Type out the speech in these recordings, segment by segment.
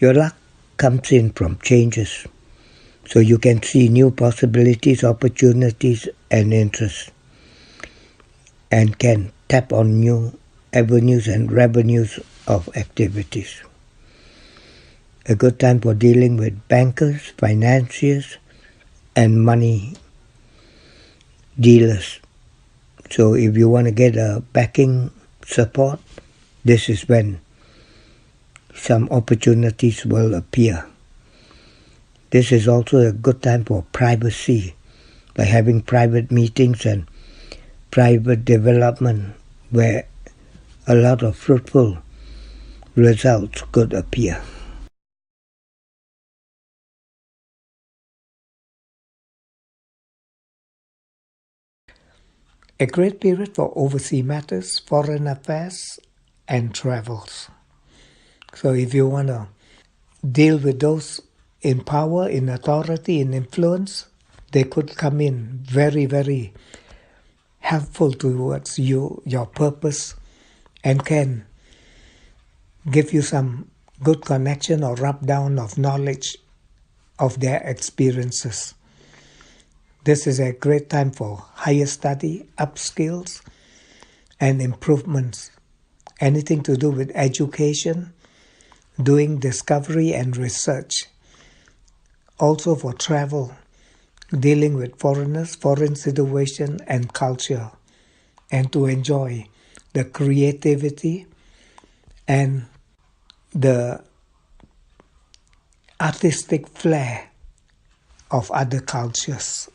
Your luck comes in from changes, so you can see new possibilities, opportunities and interests, and can tap on new avenues and revenues of activities. A good time for dealing with bankers, financiers, and money dealers. So if you want to get a backing support, this is when some opportunities will appear. This is also a good time for privacy, like having private meetings and private development where a lot of fruitful results could appear. A great period for overseas matters, foreign affairs, and travels. So if you want to deal with those in power, in authority, in influence, they could come in very, very helpful towards you, your purpose, and can give you some good connection or rub down of knowledge of their experiences. This is a great time for higher study, upskills, and improvements. Anything to do with education, doing discovery and research. Also for travel, dealing with foreigners, foreign situation and culture, and to enjoy the creativity and the artistic flair of other cultures.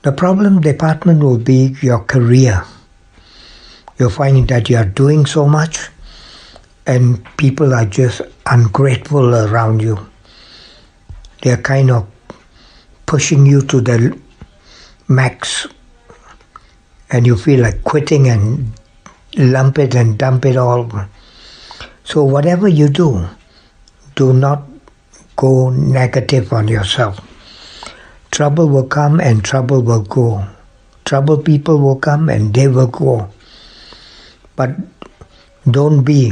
The problem department will be your career. You'll find that you are doing so much and people are just ungrateful around you. They're kind of pushing you to the max and you feel like quitting and lump it and dump it all. So whatever you do not go negative on yourself. Trouble will come and trouble will go. Trouble people will come and they will go. But don't be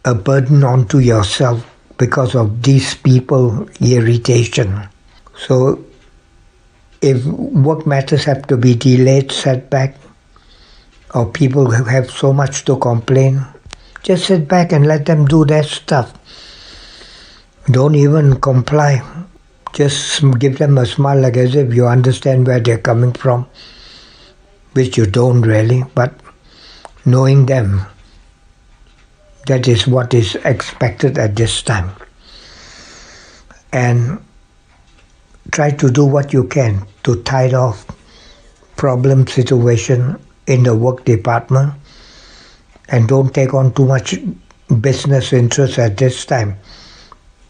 a burden onto yourself because of these people irritation. So if work matters have to be delayed, set back, or people have so much to complain, just sit back and let them do their stuff. Don't even comply. Just give them a smile like as if you understand where they're coming from, which you don't really, but knowing them, that is what is expected at this time. And try to do what you can to tide off problem situation in the work department and don't take on too much business interest at this time.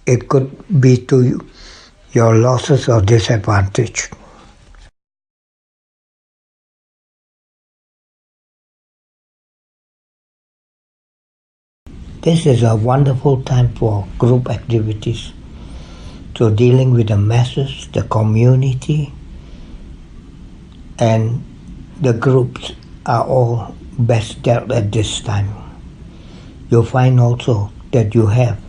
It could be to your losses or disadvantage. This is a wonderful time for group activities. So dealing with the masses, the community, and the groups are all best dealt at this time. You'll find also that you have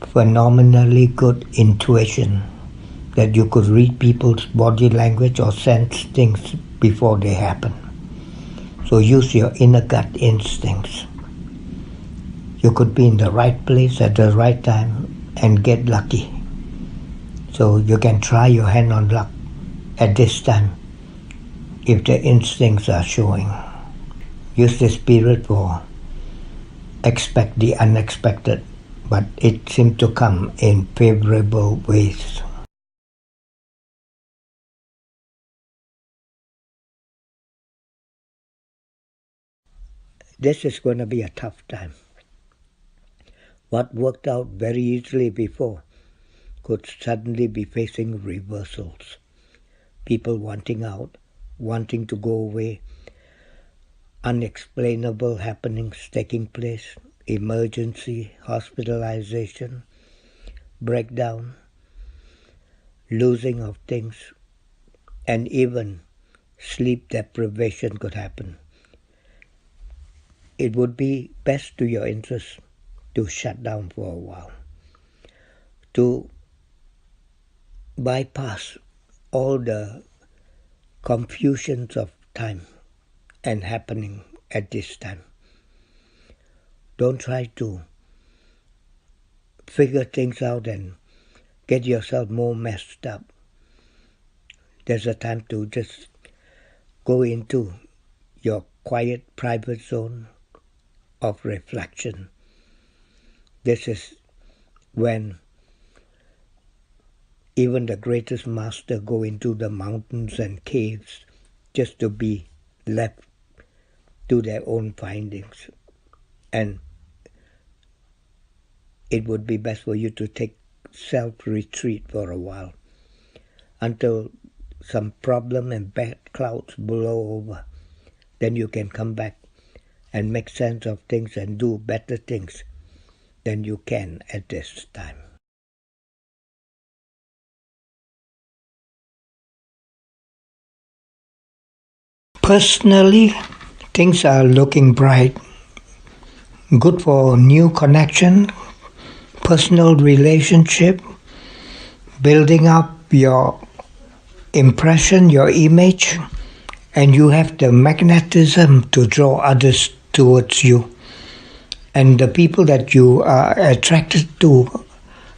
phenomenally good intuition, that you could read people's body language or sense things before they happen. So use your inner gut instincts. You could be in the right place at the right time and get lucky. So you can try your hand on luck at this time if the instincts are showing. Use this period for expect the unexpected, but it seems to come in favorable ways. This is going to be a tough time. What worked out very easily before could suddenly be facing reversals. People wanting out, wanting to go away, unexplainable happenings taking place, emergency, hospitalization, breakdown, losing of things, and even sleep deprivation could happen. It would be best to your interest to shut down for a while, to bypass all the confusions of time and happening at this time. Don't try to figure things out and get yourself more messed up. There's a time to just go into your quiet, private zone of reflection. This is when even the greatest master go into the mountains and caves just to be left to their own findings. And it would be best for you to take self-retreat for a while until some problem and bad clouds blow over. Then you can come back and make sense of things and do better things than you can at this time. Personally, things are looking bright. Good for new connection, personal relationship, building up your impression, your image, and you have the magnetism to draw others towards you. And the people that you are attracted to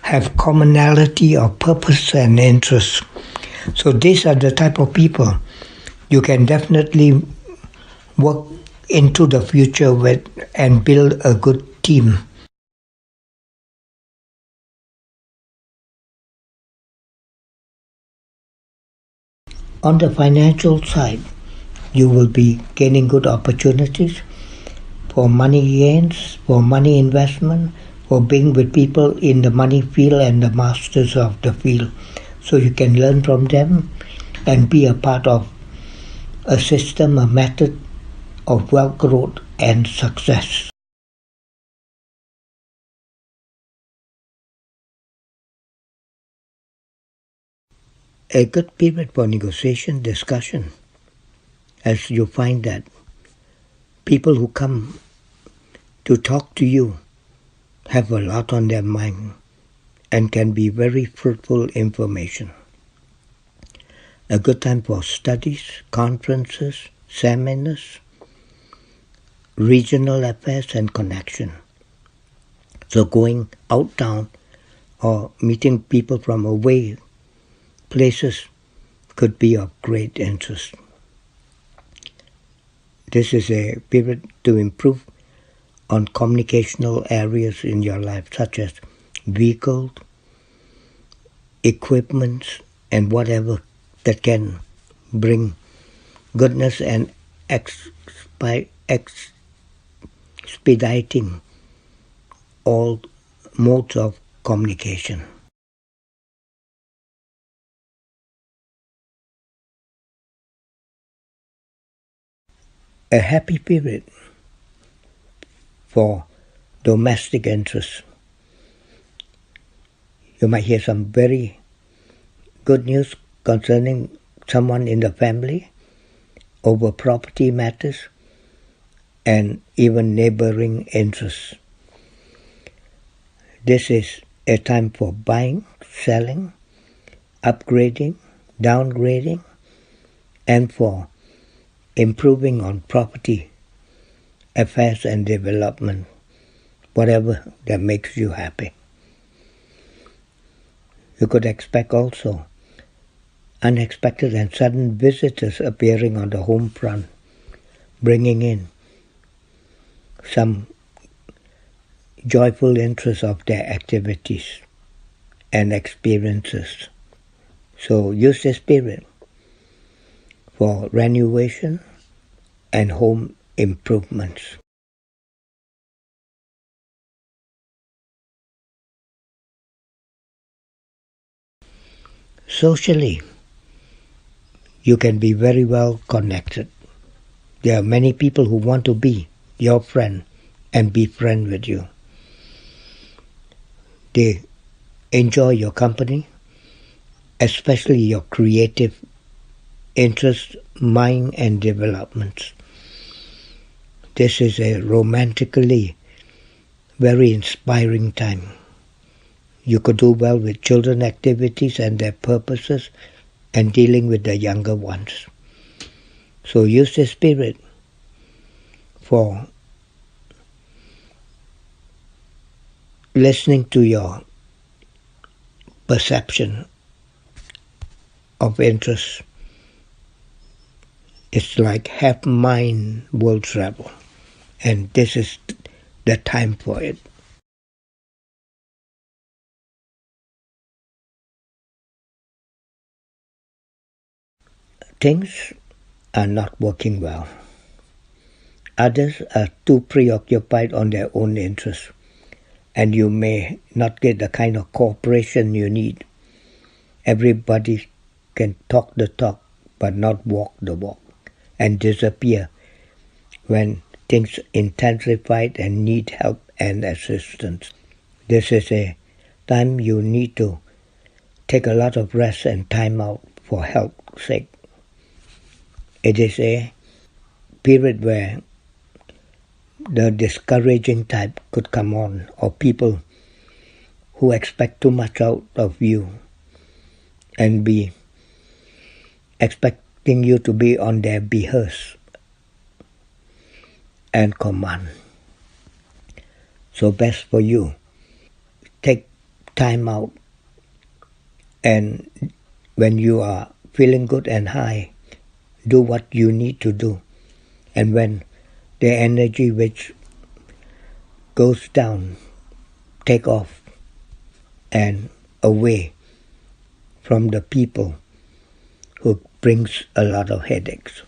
have commonality of purpose and interest. So these are the type of people you can definitely work into the future with and build a good team. On the financial side, you will be gaining good opportunities for money gains, for money investment, for being with people in the money field and the masters of the field. So you can learn from them and be a part of a system, a method of wealth growth and success. A good period for negotiation, discussion, as you find that people who come to talk to you have a lot on their mind and can be very fruitful information. A good time for studies, conferences, seminars, regional affairs and connection. So going out town or meeting people from away places could be of great interest. This is a period to improve on communicational areas in your life, such as vehicles, equipment, and whatever that can bring goodness and expediting all modes of communication. A happy period for domestic interests. You might hear some very good news concerning someone in the family over property matters and even neighboring interests. This is a time for buying, selling, upgrading, downgrading, and for improving on property affairs and development, whatever that makes you happy. You could expect also unexpected and sudden visitors appearing on the home front, bringing in some joyful interest of their activities and experiences. So use this period for renovation and home improvements. Socially, you can be very well connected. There are many people who want to be your friend and be friends with you. They enjoy your company, especially your creative interest, mind and development. This is a romantically very inspiring time. You could do well with children activities and their purposes and dealing with the younger ones. So use the spirit for listening to your perception of interest. It's like half mind world travel, and this is the time for it. Things are not working well. Others are too preoccupied on their own interests, and you may not get the kind of cooperation you need. Everybody can talk the talk, but not walk the walk, and disappear when things intensify and need help and assistance. This is a time you need to take a lot of rest and time out for health's sake. It is a period where the discouraging type could come on, or people who expect too much out of you and be expecting you to be on their behest and command. So best for you, take time out, and when you are feeling good and high, do what you need to do. And when the energy which goes down, take off and away from the people who brings a lot of headaches.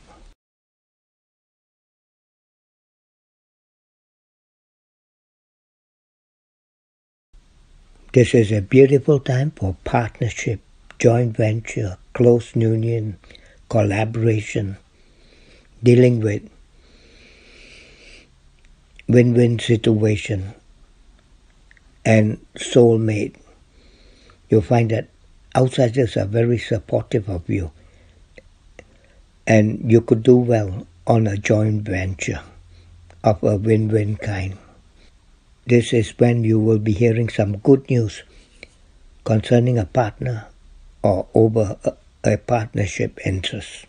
This is a beautiful time for partnership, joint venture, close union, collaboration, dealing with win-win situation and soulmate. You'll find that outsiders are very supportive of you, and you could do well on a joint venture of a win-win kind. This is when you will be hearing some good news concerning a partner or over a partnership interest.